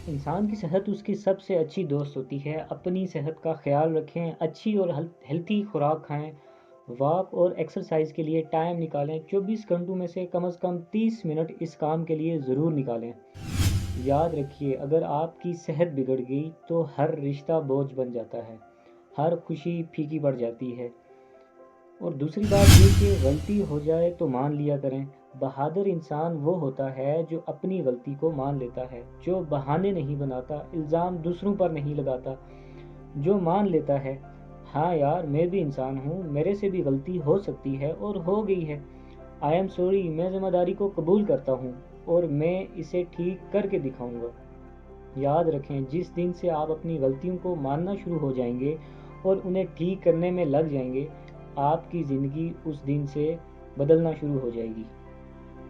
इंसान की सेहत उसकी सबसे अच्छी दोस्त होती है। अपनी सेहत का ख्याल रखें, अच्छी और हेल्थी खुराक खाएं, वॉक और एक्सरसाइज के लिए टाइम निकालें। 24 घंटों में से कम 30 मिनट इस काम के लिए ज़रूर निकालें। याद रखिए, अगर आपकी सेहत बिगड़ गई तो हर रिश्ता बोझ बन जाता है, हर खुशी फीकी पड़ जाती है। और दूसरी बात ये कि गलती हो जाए तो मान लिया करें। बहादुर इंसान वो होता है जो अपनी गलती को मान लेता है, जो बहाने नहीं बनाता, इल्ज़ाम दूसरों पर नहीं लगाता, जो मान लेता है हाँ यार मैं भी इंसान हूँ, मेरे से भी गलती हो सकती है और हो गई है। आई एम सॉरी, मैं ज़िम्मेदारी को कबूल करता हूँ और मैं इसे ठीक करके दिखाऊंगा। याद रखें, जिस दिन से आप अपनी गलतियों को मानना शुरू हो जाएंगे और उन्हें ठीक करने में लग जाएंगे, आपकी ज़िंदगी उस दिन से बदलना शुरू हो जाएगी।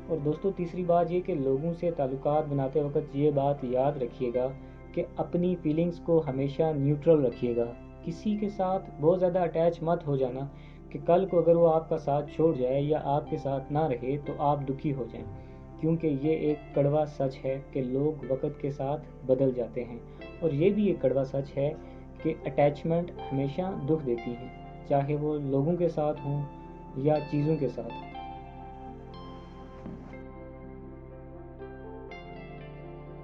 और दोस्तों, तीसरी बात ये कि लोगों से ताल्लुकात बनाते वक्त ये बात याद रखिएगा कि अपनी फीलिंग्स को हमेशा न्यूट्रल रखिएगा। किसी के साथ बहुत ज़्यादा अटैच मत हो जाना कि कल को अगर वो आपका साथ छोड़ जाए या आपके साथ ना रहे तो आप दुखी हो जाएं, क्योंकि ये एक कड़वा सच है कि लोग वक्त के साथ बदल जाते हैं। और ये भी एक कड़वा सच है कि अटैचमेंट हमेशा दुख देती है, चाहे वो लोगों के साथ हों या चीज़ों के साथ।